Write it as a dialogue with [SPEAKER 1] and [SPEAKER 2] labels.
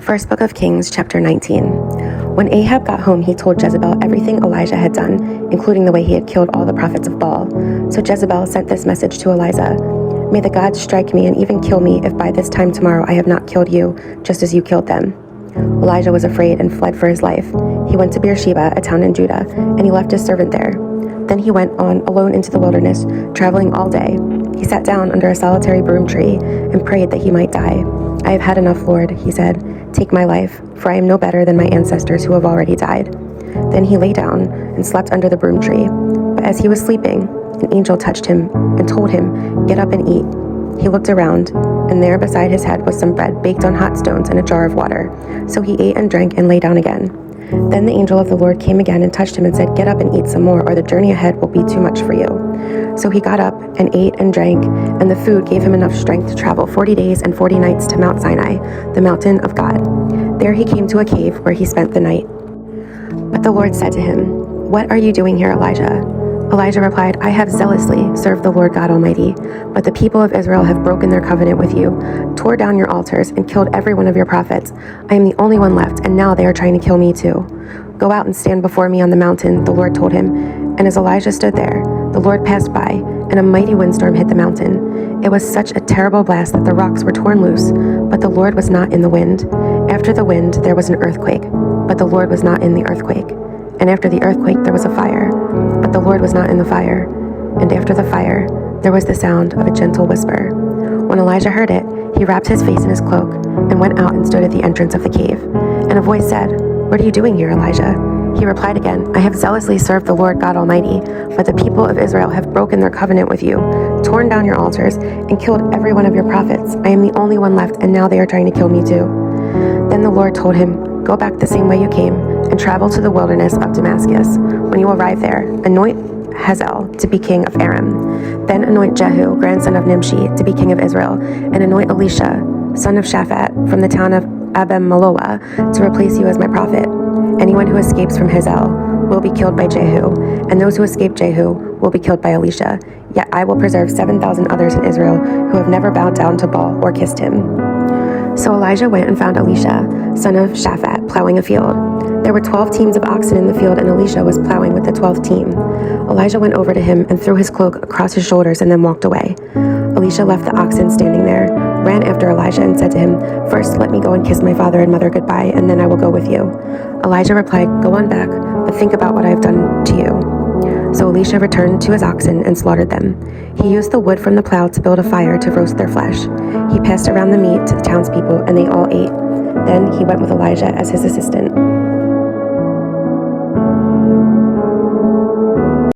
[SPEAKER 1] First Book of Kings, chapter 19. When Ahab got home, he told Jezebel everything Elijah had done, including the way he had killed all the prophets of Baal. So Jezebel sent this message to Elijah: "May the gods strike me and even kill me if by this time tomorrow I have not killed you, just as you killed them." Elijah was afraid and fled for his life. He went to Beersheba, a town in Judah, and he left his servant there. Then he went on alone into the wilderness, traveling all day. He sat down under a solitary broom tree and prayed that he might die. "I have had enough, Lord," he said. "Take my life, for I am no better than my ancestors who have already died." Then he lay down and slept under the broom tree. But as he was sleeping, an angel touched him and told him, "Get up and eat." He looked around, and there beside his head was some bread baked on hot stones and a jar of water. So he ate and drank and lay down again. Then the angel of the Lord came again and touched him and said, "Get up and eat some more, or the journey ahead will be too much for you." So he got up and ate and drank, and the food gave him enough strength to travel 40 days and 40 nights to Mount Sinai, the mountain of God. There he came to a cave where he spent the night. But the Lord said to him, "What are you doing here, Elijah?" Elijah replied, "I have zealously served the Lord God Almighty, but the people of Israel have broken their covenant with you, tore down your altars, and killed every one of your prophets. I am the only one left, and now they are trying to kill me too." "Go out and stand before me on the mountain," the Lord told him. And as Elijah stood there, the Lord passed by, and a mighty windstorm hit the mountain. It was such a terrible blast that the rocks were torn loose, but the Lord was not in the wind. After the wind, there was an earthquake, but the Lord was not in the earthquake. And after the earthquake, there was a fire, but the Lord was not in the fire. And after the fire, there was the sound of a gentle whisper. When Elijah heard it, he wrapped his face in his cloak and went out and stood at the entrance of the cave. And a voice said, "What are you doing here, Elijah?" He replied again, "I have zealously served the Lord God Almighty, but the people of Israel have broken their covenant with you, torn down your altars, and killed every one of your prophets. I am the only one left, and now they are trying to kill me too." Then the Lord told him, "Go back the same way you came, and travel to the wilderness of Damascus. When you arrive there, anoint Hazael to be king of Aram. Then anoint Jehu, grandson of Nimshi, to be king of Israel, and anoint Elisha, son of Shaphat, from the town of Abel-Meholah, to replace you as my prophet. Anyone who escapes from Hazael will be killed by Jehu, and those who escape Jehu will be killed by Elisha. Yet I will preserve 7,000 others in Israel who have never bowed down to Baal or kissed him." So Elijah went and found Elisha, son of Shaphat, plowing a field. There were 12 teams of oxen in the field, and Elisha was plowing with the 12th team. Elijah went over to him and threw his cloak across his shoulders and then walked away. Elisha left the oxen standing there, ran after Elijah, and said to him, "First let me go and kiss my father and mother goodbye, and then I will go with you." Elijah replied, "Go on back, but think about what I have done to you." So Elisha returned to his oxen and slaughtered them. He used the wood from the plow to build a fire to roast their flesh. He passed around the meat to the townspeople, and they all ate. Then he went with Elijah as his assistant.